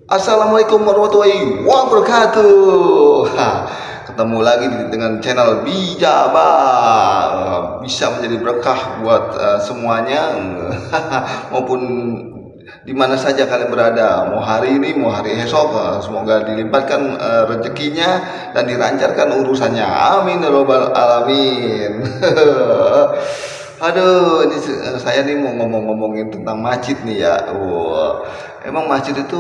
Assalamualaikum warahmatullahi wabarakatuh. Ketemu lagi dengan channel Bijaba. Bisa menjadi berkah buat semuanya maupun di mana saja kalian berada, mau hari ini mau hari esok, semoga dilimpahkan rezekinya dan dilancarkan urusannya, amin ya rabbal alamin. Aduh, ini saya nih mau ngomongin tentang masjid nih ya. Emang masjid itu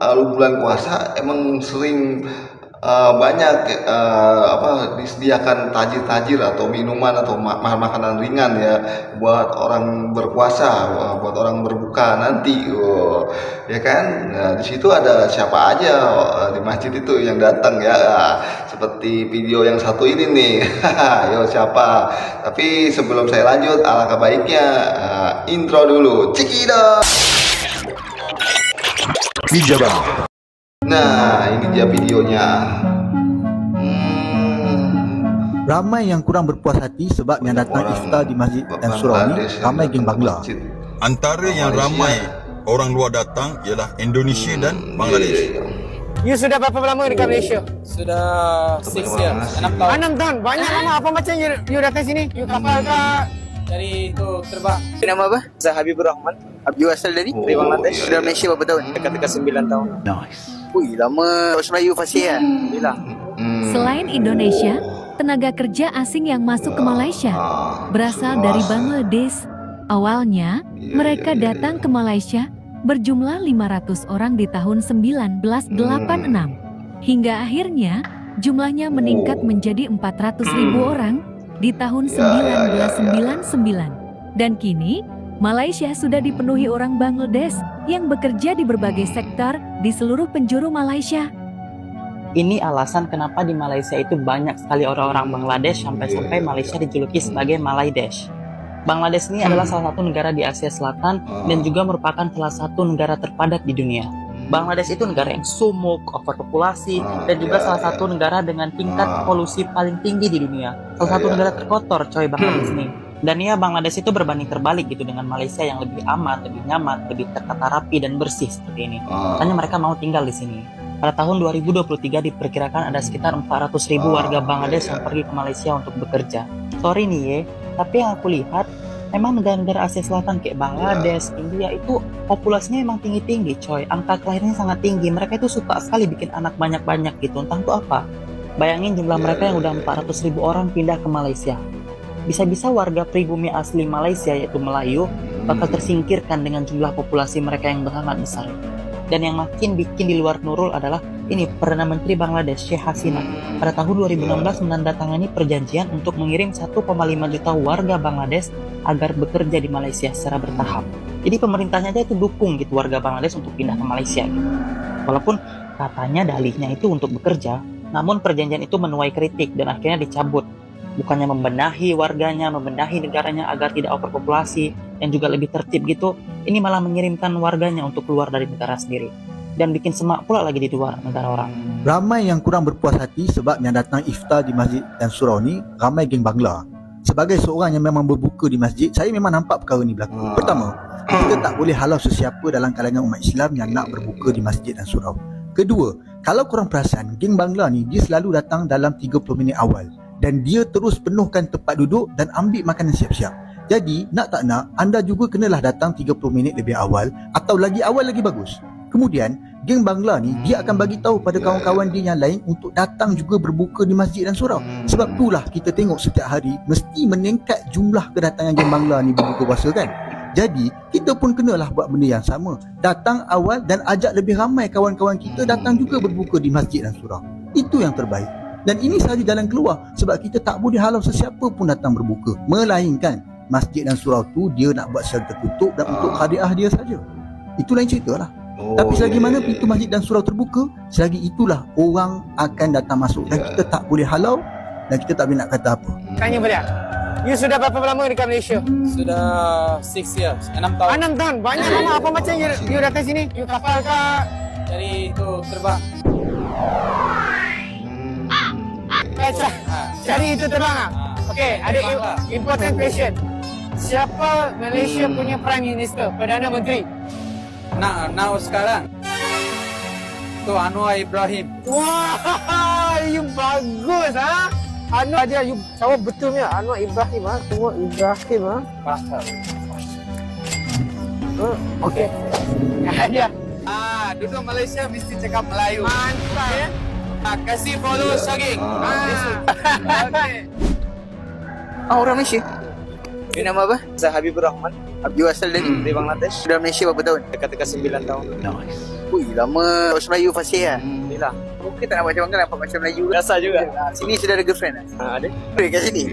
bulan puasa emang sering banyak disediakan tajir-tajir atau minuman atau makanan ringan ya buat orang berpuasa, buat orang berbuka nanti, ya kan. Nah, di situ ada siapa aja di masjid itu yang datang ya, seperti video yang satu ini nih. Yo siapa? Tapi sebelum saya lanjut, alangkah baiknya intro dulu. Cikidot. Bijaba. Nah, ini dia videonya. Ramai yang kurang berpuas hati sebab yang datang iftar di masjid dan surau ni ramai geng Bangla. Antara yang ramai orang luar datang ialah Indonesia dan Bangladesh. You sudah berapa lama dekat Malaysia? Sudah 6 years, 6 tahun. 6 tahun. Banyak lama. Apa macam you datang sini? You kapal kah? Dari itu terbang. Nama apa? Zahabibur Rahman. You asal dari Bangladesh. Sudah Malaysia berapa tahun? Dekat-dekat 9 tahun. Nice. Wih, lama bahasa Melayu fasih ya. Alhamdulillah. Selain Indonesia, tenaga kerja asing yang masuk ke Malaysia berasal dari Bangladesh. Awalnya, mereka datang ke Malaysia berjumlah 500 orang di tahun 1986. Hingga akhirnya, jumlahnya meningkat menjadi 400.000 orang di tahun 1999. Dan kini, Malaysia sudah dipenuhi orang Bangladesh yang bekerja di berbagai sektor di seluruh penjuru Malaysia. Ini alasan kenapa di Malaysia itu banyak sekali orang-orang Bangladesh sampai-sampai Malaysia dijuluki sebagai Malaydesh. Bangladesh ini adalah salah satu negara di Asia Selatan dan juga merupakan salah satu negara terpadat di dunia. Bangladesh itu negara yang sumuk, overpopulasi, dan juga salah satu negara dengan tingkat polusi paling tinggi di dunia. Salah satu negara terkotor, coy, Bangladesh ini. Dan ya, Bangladesh itu berbanding terbalik gitu dengan Malaysia yang lebih aman, lebih nyaman, lebih tertata rapi dan bersih seperti ini. Makanya mereka mau tinggal di sini. Pada tahun 2023 diperkirakan ada sekitar 400.000 warga Bangladesh yang pergi ke Malaysia untuk bekerja. Sorry nih ya, tapi yang aku lihat memang negara-negara Asia Selatan kayak Bangladesh, India itu populasinya emang tinggi-tinggi, coy. Angka kelahirannya sangat tinggi. Mereka itu suka sekali bikin anak banyak-banyak gitu. Entah itu apa. Bayangin jumlah mereka yang udah 400.000 orang pindah ke Malaysia. Bisa-bisa warga pribumi asli Malaysia yaitu Melayu bakal tersingkirkan dengan jumlah populasi mereka yang sangat besar. Dan yang makin bikin di luar Nurul adalah ini Perdana Menteri Bangladesh Sheikh Hasina pada tahun 2016 menandatangani perjanjian untuk mengirim 1,5 juta warga Bangladesh agar bekerja di Malaysia secara bertahap. Jadi pemerintahnya aja itu dukung gitu warga Bangladesh untuk pindah ke Malaysia gitu. Walaupun katanya dalihnya itu untuk bekerja, namun perjanjian itu menuai kritik dan akhirnya dicabut. Bukannya membenahi warganya, membenahi negaranya agar tidak overpopulasi dan juga lebih tertib gitu, ini malah mengirimkan warganya untuk keluar dari negara sendiri dan bikin semak pula lagi di luar negara orang. Ramai yang kurang berpuas hati sebab yang datang iftar di masjid dan surau ni ramai geng Bangla. Sebagai seorang yang memang berbuka di masjid, saya memang nampak perkara ni berlaku. Pertama, kita tak boleh halau sesiapa dalam kalangan umat Islam yang nak berbuka di masjid dan surau. Kedua, kalau korang perasan, geng Bangla ni dia selalu datang dalam 30 minit awal. Dan dia terus penuhkan tempat duduk dan ambil makanan siap-siap. Jadi, nak tak nak, anda juga kenalah datang 30 minit lebih awal atau lagi awal lagi bagus. Kemudian, geng Bangla ni, dia akan bagi tahu pada kawan-kawan dia yang lain untuk datang juga berbuka di masjid dan surau. Sebab itulah kita tengok setiap hari mesti meningkat jumlah kedatangan geng Bangla ni berbuka puasa kan. Jadi, kita pun kenalah buat benda yang sama. Datang awal dan ajak lebih ramai kawan-kawan kita datang juga berbuka di masjid dan surau. Itu yang terbaik. Dan ini sahaja jalan keluar sebab kita tak boleh halau sesiapa pun datang berbuka. Melainkan masjid dan surau tu dia nak buat secara tertutup dan untuk hadiah dia saja. Itu lain cerita lah. Tapi selagi mana pintu masjid dan surau terbuka, selagi itulah orang akan datang masuk. Dan kita tak boleh halau dan kita tak boleh nak kata apa. Tanya balik. You sudah berapa lama dekat Malaysia? Sudah 6 years, 6 tahun. 6 tahun. Banyak lama. Apa macam you datang sini? You kapal kah? Dari itu terbang. Cari itu terbang. Okey, ada important question. Siapa Malaysia punya Prime Minister, Perdana Menteri? Now sekarang Itu Anwar Ibrahim. Wah, you bagus ha. Anwar aja, you jawab betulnya. Anwar Ibrahim ha. Anwar Ibrahim ha. Pasal. Okey. Ya. Duduk Malaysia mesti cakap Melayu. Mantap. Okay? Kasih follow Syaging. Okay. Orang Malaysia. Ini nama apa? Saya Habibur Rahman. You asal dari Dari Bangladesh. Sudah Malaysia berapa tahun? Dekat-dekat 9 tahun. Ui, lama. Bahasa Melayu fasih lah. Inilah. Mungkin tak nak macam mana, nampak macam Melayu. Biasa juga. Sini sudah ada girlfriend lah? Ada. Kat sini?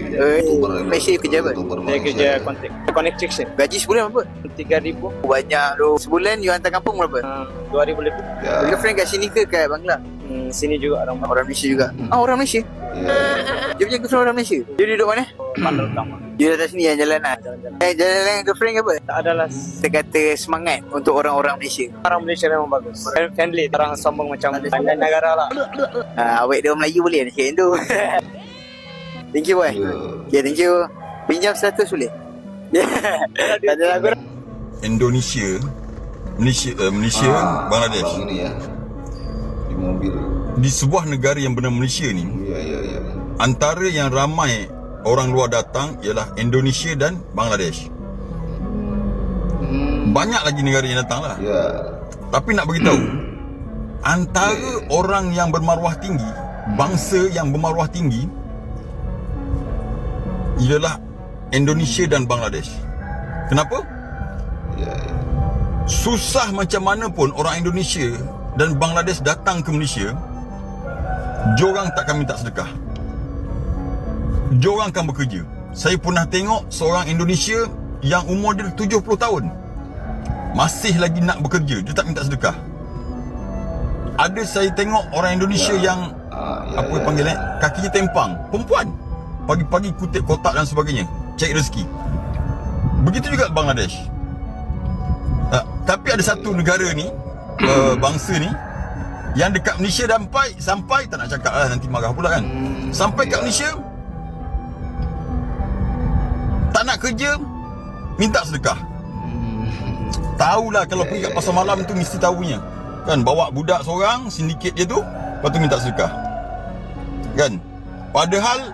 Malaysia kerja apa? Saya kerja connection. Gaji sebulan berapa? 3,000. Banyak tu. Sebulan you hantar kampung berapa? 2,000 lebih. Girlfriend kat sini ke kat Bangla? Sini juga orang Orang Malaysia juga. Orang Malaysia? Dia punya girlfriend orang Malaysia? Dia duduk mana? Bandar Utama. Dia datang sini jalan-jalan lah. Jalan-jalan dengan girlfriend ke apa? Tak adalah. Kita kata semangat untuk orang-orang Malaysia. Orang Malaysia memang bagus. Friendly. Orang sombong macam pandai negara lah. Awak dia Melayu boleh nak cakap tu. Thank you boy. Okay, thank you. Pinjam 100 boleh? Tak ada lagu. Indonesia, Malaysia, Bangladesh. Bang ini ya. Di mobil. Di sebuah negara yang bernama Malaysia ni, Ya. antara yang ramai orang luar datang ialah Indonesia dan Bangladesh. Banyak lagi negara yang datang lah. Ya. Tapi nak beritahu, antara orang yang bermaruah tinggi, bangsa yang bermaruah tinggi ialah Indonesia dan Bangladesh. Kenapa? Ya. Susah macam mana pun orang Indonesia dan Bangladesh datang ke Malaysia, diorang takkan minta sedekah. Diorang akan bekerja. Saya pernah tengok seorang Indonesia yang umur dia 70 tahun masih lagi nak bekerja, dia tak minta sedekah. Ada saya tengok orang Indonesia yang apa panggil kakinya tempang, perempuan, pagi-pagi kutip kotak dan sebagainya, cari rezeki. Begitu juga Bangladesh. Tapi ada satu negara ni, bangsa ni yang dekat Malaysia sampai tak nak cakap lah, nanti marah pula kan. Sampai kat Malaysia tak nak kerja, minta sedekah. Tahulah kalau pergi kat pasar malam tu mesti tahunya. Kan, bawa budak seorang, sindiket dia tu, lepas tu minta sedekah. Kan? Padahal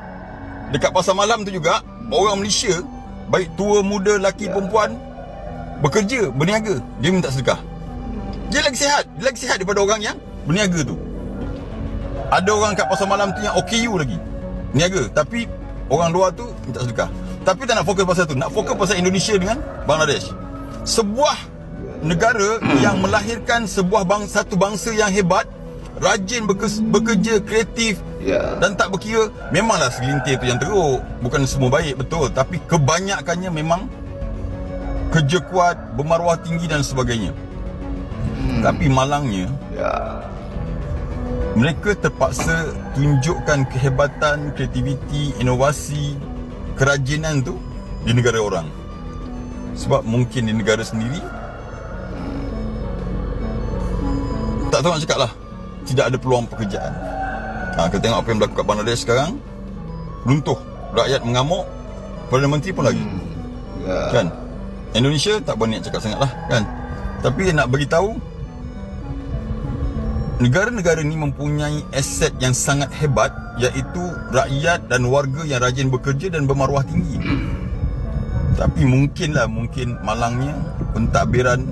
dekat pasar malam tu juga orang Malaysia, baik tua, muda, lelaki, perempuan, bekerja, berniaga, dia minta sedekah. Dia lagi sihat daripada orang yang berniaga tu. Ada orang kat pasar malam tu yang OKU lagi, niaga, tapi orang luar tu minta sedekah. Tapi tak nak fokus pasal tu, nak fokus pasal Indonesia dengan Bangladesh. Sebuah negara yang melahirkan satu bangsa yang hebat, rajin bekerja, kreatif, dan tak berkira. Memanglah segelintir tu yang teruk, bukan semua baik, betul, tapi kebanyakannya memang kerja kuat, bermaruah tinggi dan sebagainya. Tapi malangnya, mereka terpaksa tunjukkan kehebatan, kreativiti, inovasi, kerajinan tu di negara orang. Sebab mungkin di negara sendiri tak tahu nak cakap lah, tidak ada peluang pekerjaan. Kita tengok apa yang berlaku kat Bangladesh sekarang, runtuh, rakyat mengamuk, Perdana Menteri pun lagi. Kan? Indonesia tak berniat cakap sangat lah kan. Tapi nak beritahu, negara-negara ni mempunyai aset yang sangat hebat, iaitu rakyat dan warga yang rajin bekerja dan bermaruah tinggi. Tapi mungkin malangnya pentadbiran,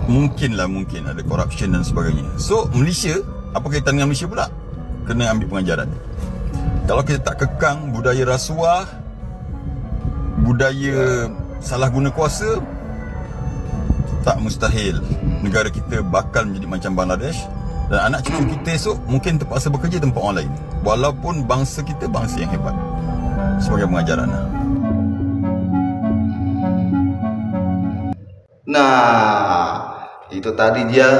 mungkin ada corruption dan sebagainya. So Malaysia, apa kaitan dengan Malaysia pula? Kena ambil pengajaran. Kalau kita tak kekang budaya rasuah, budaya salah guna kuasa, tak mustahil negara kita bakal menjadi macam Bangladesh. Dan anak cucu kita esok mungkin terpaksa bekerja tempat orang lain, walaupun bangsa kita bangsa yang hebat. Sebagai pengajaran. Nah, itu tadi dia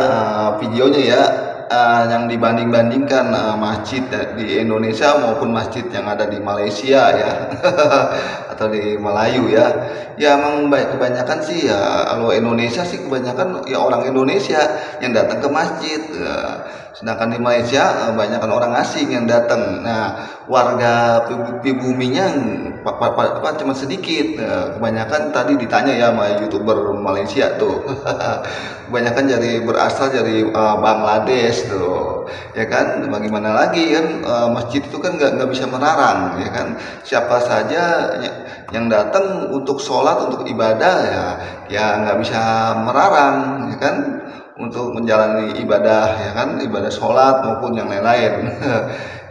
videonya ya, yang dibanding-bandingkan masjid di Indonesia maupun masjid yang ada di Malaysia ya. atau di Melayu ya. Ya emang kebanyakan sih ya, kalau Indonesia sih kebanyakan ya orang Indonesia yang datang ke masjid. Sedangkan di Malaysia banyakkan orang asing yang datang. Nah, warga pribuminya cuma sedikit. Kebanyakan tadi ditanya ya sama YouTuber Malaysia tuh. Kebanyakan berasal dari Bangladesh tuh. Ya kan, bagaimana lagi kan, masjid itu kan nggak bisa melarang ya kan. Siapa saja yang datang untuk sholat, untuk ibadah ya nggak bisa melarang ya kan, untuk menjalani ibadah ya kan, ibadah sholat maupun yang lain-lain.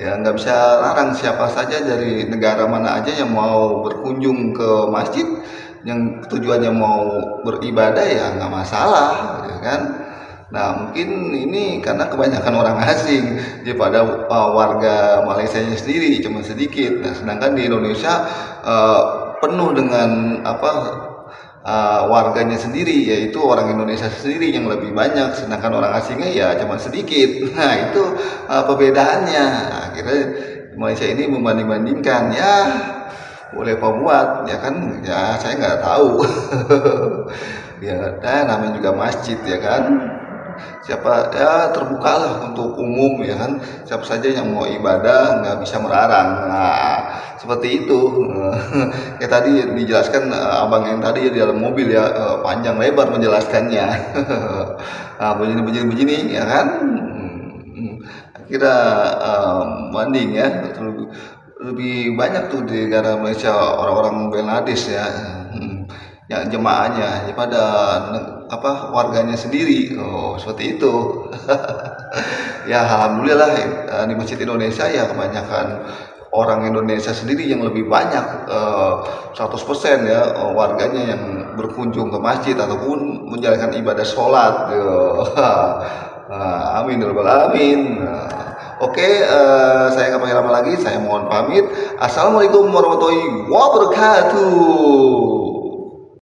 Ya nggak bisa larang siapa saja dari negara mana aja yang mau berkunjung ke masjid, yang tujuannya mau beribadah ya nggak masalah ya kan. Nah mungkin ini karena kebanyakan orang asing daripada warga Malaysia sendiri cuma sedikit. Nah sedangkan di Indonesia penuh dengan warganya sendiri, yaitu orang Indonesia sendiri yang lebih banyak, sedangkan orang asingnya ya cuma sedikit. Nah itu perbedaannya. Akhirnya Malaysia ini membanding-bandingkan, ya boleh apa buat ya kan, ya saya nggak tahu. Ya namanya juga masjid ya kan, siapa ya terbukalah untuk umum ya kan, siapa saja yang mau ibadah nggak bisa melarang. Nah seperti itu. Kayak tadi dijelaskan abang yang tadi di dalam mobil ya, panjang lebar menjelaskannya. Nah, begini ya kan, kira banding ya, lebih banyak tuh di negara Malaysia orang-orang Bangladesh ya, yang jemaahnya daripada warganya sendiri. Oh seperti itu. Ya alhamdulillah di Masjid Indonesia ya kebanyakan orang Indonesia sendiri yang lebih banyak, 100% ya warganya yang berkunjung ke masjid ataupun menjalankan ibadah sholat. Amin ya rabbal alamin. Oke, saya nggak pakai lama lagi, saya mohon pamit. Assalamualaikum warahmatullahi wabarakatuh.